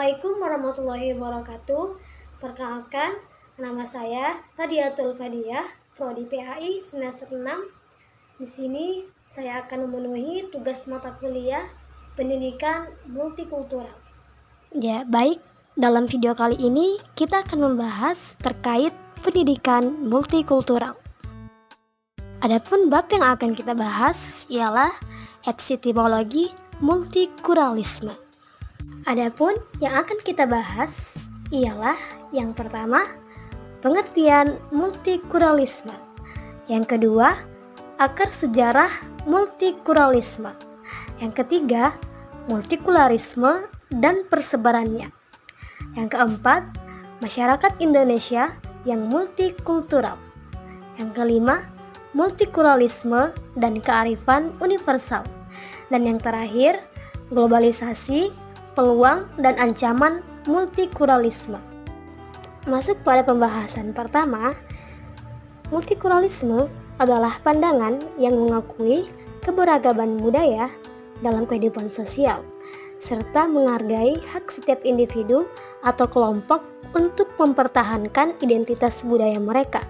Assalamualaikum warahmatullahi wabarakatuh. Perkenalkan, nama saya Radiatul Fadiyah, Prodi PAI semester 6. Di sini saya akan memenuhi tugas mata kuliah Pendidikan Multikultural. Ya, baik. Dalam video kali ini kita akan membahas terkait pendidikan multikultural. Adapun bab yang akan kita bahas ialah epistemologi multikulturalisme. Adapun yang akan kita bahas ialah yang pertama, pengertian multikulturalisme. Yang kedua, akar sejarah multikulturalisme. Yang ketiga, multikulturalisme dan persebarannya. Yang keempat, masyarakat Indonesia yang multikultural. Yang kelima, multikulturalisme dan kearifan universal. Dan yang terakhir, globalisasi, peluang dan ancaman multikulturalisme. Masuk pada pembahasan pertama, multikulturalisme adalah pandangan yang mengakui keberagaman budaya dalam kehidupan sosial, serta menghargai hak setiap individu atau kelompok untuk mempertahankan identitas budaya mereka.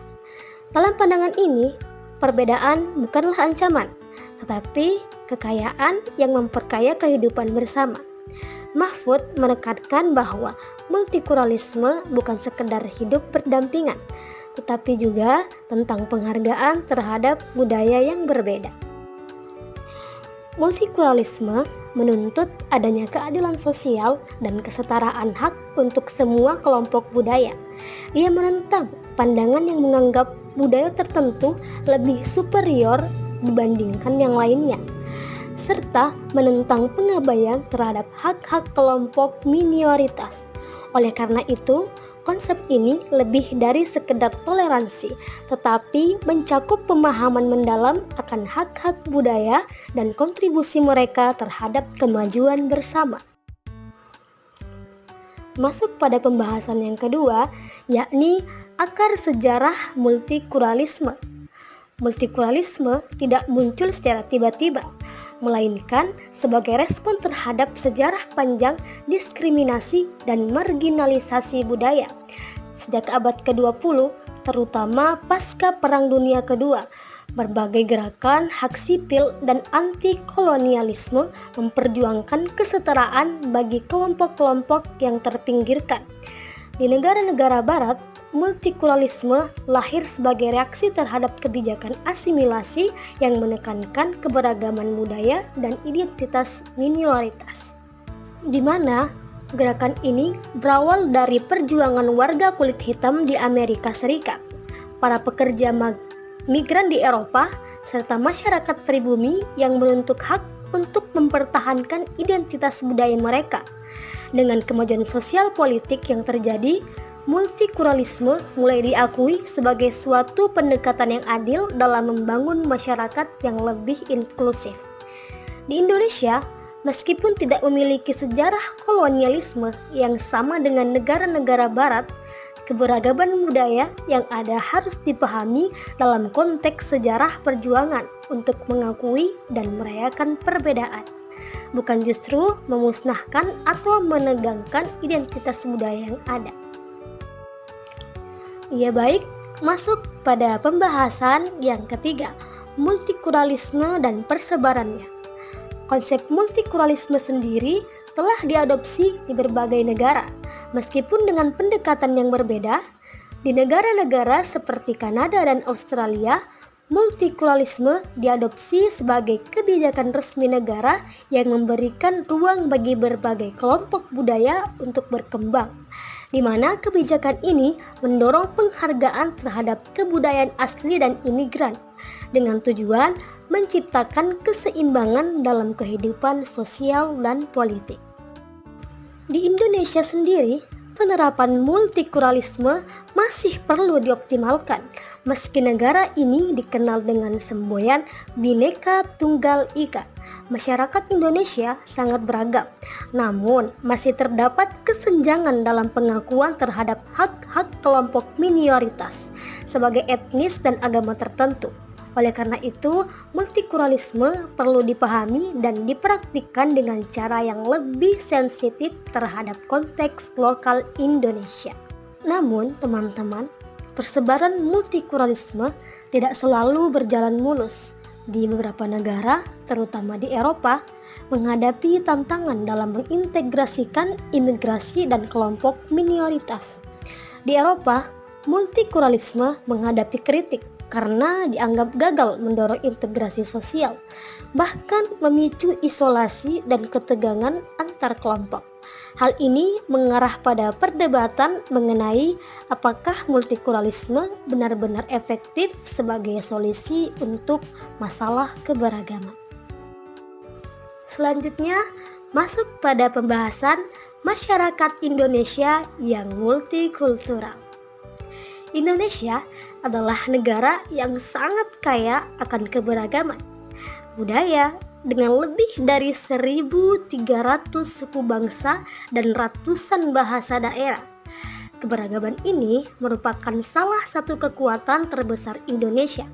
Dalam pandangan ini, perbedaan bukanlah ancaman, tetapi kekayaan yang memperkaya kehidupan bersama. Mahfud menekankan bahwa multikulturalisme bukan sekedar hidup berdampingan, tetapi juga tentang penghargaan terhadap budaya yang berbeda. Multikulturalisme menuntut adanya keadilan sosial dan kesetaraan hak untuk semua kelompok budaya. Ia menentang pandangan yang menganggap budaya tertentu lebih superior dibandingkan yang lainnya, serta menentang pengabaian terhadap hak-hak kelompok minoritas. Oleh karena itu, konsep ini lebih dari sekedar toleransi, tetapi mencakup pemahaman mendalam akan hak-hak budaya dan kontribusi mereka terhadap kemajuan bersama. Masuk pada pembahasan yang kedua, yakni akar sejarah multikulturalisme. Multikulturalisme tidak muncul secara tiba-tiba, melainkan sebagai respon terhadap sejarah panjang diskriminasi dan marginalisasi budaya. Sejak abad ke-20, terutama pasca Perang Dunia Kedua, berbagai gerakan hak sipil dan anti-kolonialisme memperjuangkan kesetaraan bagi kelompok-kelompok yang terpinggirkan. Di negara-negara barat, multikulturalisme lahir sebagai reaksi terhadap kebijakan asimilasi yang menekankan keberagaman budaya dan identitas minoritas, di mana gerakan ini berawal dari perjuangan warga kulit hitam di Amerika Serikat, para pekerja migran di Eropa, serta masyarakat pribumi yang menuntut hak untuk mempertahankan identitas budaya mereka. Dengan kemajuan sosial politik yang terjadi, multikulturalisme mulai diakui sebagai suatu pendekatan yang adil dalam membangun masyarakat yang lebih inklusif. Di Indonesia, meskipun tidak memiliki sejarah kolonialisme yang sama dengan negara-negara barat, keberagaman budaya yang ada harus dipahami dalam konteks sejarah perjuangan untuk mengakui dan merayakan perbedaan, bukan justru memusnahkan atau menegangkan identitas budaya yang ada. Ya baik, masuk pada pembahasan yang ketiga, multikulturalisme dan persebarannya. Konsep multikulturalisme sendiri telah diadopsi di berbagai negara, meskipun dengan pendekatan yang berbeda. Di negara-negara seperti Kanada dan Australia, multikulturalisme diadopsi sebagai kebijakan resmi negara yang memberikan ruang bagi berbagai kelompok budaya untuk berkembang, di mana kebijakan ini mendorong penghargaan terhadap kebudayaan asli dan imigran dengan tujuan menciptakan keseimbangan dalam kehidupan sosial dan politik. Di Indonesia sendiri, penerapan multikulturalisme masih perlu dioptimalkan, meski negara ini dikenal dengan semboyan Bhinneka Tunggal Ika. Masyarakat Indonesia sangat beragam, namun masih terdapat kesenjangan dalam pengakuan terhadap hak-hak kelompok minoritas sebagai etnis dan agama tertentu. Oleh karena itu, multikulturalisme perlu dipahami dan dipraktikkan dengan cara yang lebih sensitif terhadap konteks lokal Indonesia. Namun, teman-teman, persebaran multikulturalisme tidak selalu berjalan mulus. Di beberapa negara, terutama di Eropa, menghadapi tantangan dalam mengintegrasikan imigrasi dan kelompok minoritas. Di Eropa, multikulturalisme menghadapi kritik karena dianggap gagal mendorong integrasi sosial, bahkan memicu isolasi dan ketegangan antar kelompok. Hal ini mengarah pada perdebatan mengenai apakah multikulturalisme benar-benar efektif sebagai solusi untuk masalah keberagaman. Selanjutnya, masuk pada pembahasan masyarakat Indonesia yang multikultural. Indonesia adalah negara yang sangat kaya akan keberagaman budaya dengan lebih dari 1.300 suku bangsa dan ratusan bahasa daerah. Keberagaman ini merupakan salah satu kekuatan terbesar Indonesia,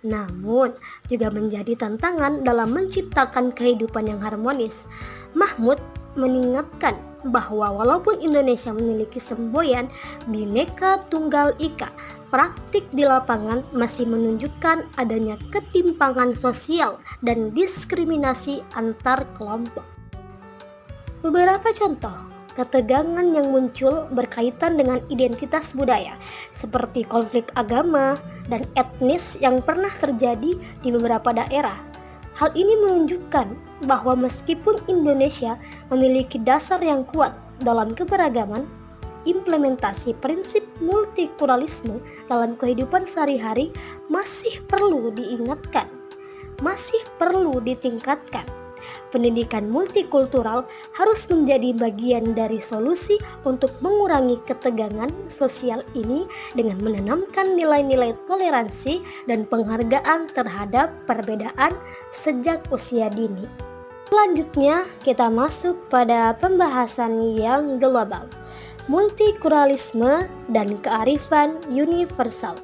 namun juga menjadi tantangan dalam menciptakan kehidupan yang harmonis. Mahmud mengingatkan bahwa walaupun Indonesia memiliki semboyan Bhinneka Tunggal Ika, praktik di lapangan masih menunjukkan adanya ketimpangan sosial dan diskriminasi antar kelompok. Beberapa contoh ketegangan yang muncul berkaitan dengan identitas budaya, seperti konflik agama dan etnis yang pernah terjadi di beberapa daerah. Hal ini menunjukkan bahwa meskipun Indonesia memiliki dasar yang kuat dalam keberagaman, implementasi prinsip multikulturalisme dalam kehidupan sehari-hari masih perlu diingatkan, masih perlu ditingkatkan. Pendidikan multikultural harus menjadi bagian dari solusi untuk mengurangi ketegangan sosial ini dengan menanamkan nilai-nilai toleransi dan penghargaan terhadap perbedaan sejak usia dini. Selanjutnya, kita masuk pada pembahasan yang global, multikulturalisme dan kearifan universal.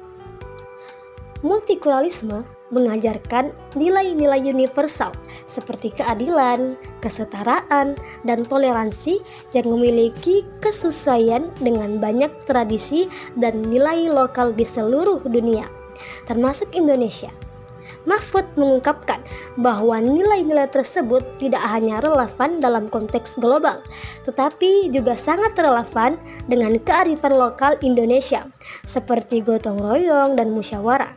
Multikulturalisme mengajarkan nilai-nilai universal seperti keadilan, kesetaraan, dan toleransi yang memiliki kesesuaian dengan banyak tradisi dan nilai lokal di seluruh dunia, termasuk Indonesia. Mahfud mengungkapkan bahwa nilai-nilai tersebut tidak hanya relevan dalam konteks global, tetapi juga sangat relevan dengan kearifan lokal Indonesia, seperti gotong royong dan musyawarah.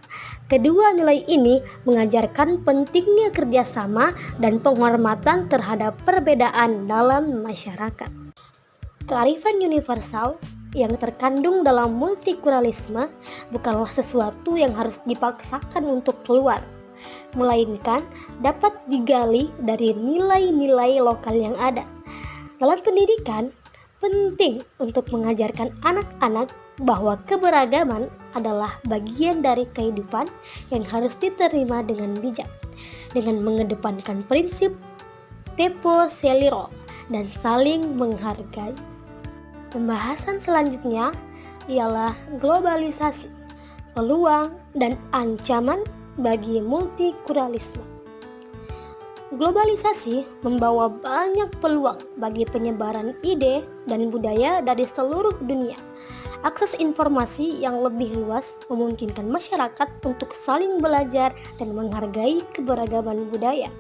Kedua nilai ini mengajarkan pentingnya kerjasama dan penghormatan terhadap perbedaan dalam masyarakat. Kearifan universal yang terkandung dalam multikulturalisme bukanlah sesuatu yang harus dipaksakan untuk keluar, melainkan dapat digali dari nilai-nilai lokal yang ada. Dalam pendidikan, penting untuk mengajarkan anak-anak bahwa keberagaman adalah bagian dari kehidupan yang harus diterima dengan bijak, dengan mengedepankan prinsip Tepo Seliro dan saling menghargai. Pembahasan selanjutnya ialah globalisasi, peluang dan ancaman bagi multikulturalisme. Globalisasi membawa banyak peluang bagi penyebaran ide dan budaya dari seluruh dunia. Akses informasi yang lebih luas memungkinkan masyarakat untuk saling belajar dan menghargai keberagaman budaya.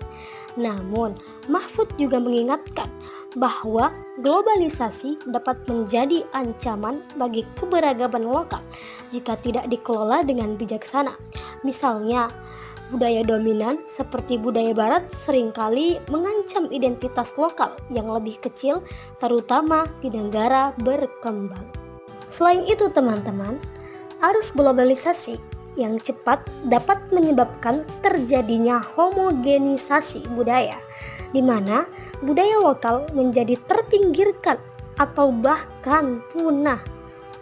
Namun, Mahfud juga mengingatkan bahwa globalisasi dapat menjadi ancaman bagi keberagaman lokal jika tidak dikelola dengan bijaksana. Misalnya, budaya dominan seperti budaya barat seringkali mengancam identitas lokal yang lebih kecil, terutama di negara berkembang. Selain itu teman-teman, arus globalisasi yang cepat dapat menyebabkan terjadinya homogenisasi budaya, di mana budaya lokal menjadi terpinggirkan atau bahkan punah.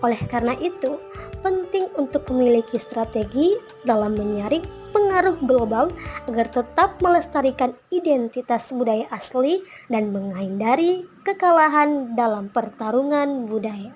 Oleh karena itu, penting untuk memiliki strategi dalam menyaring pengaruh global agar tetap melestarikan identitas budaya asli dan menghindari kekalahan dalam pertarungan budaya.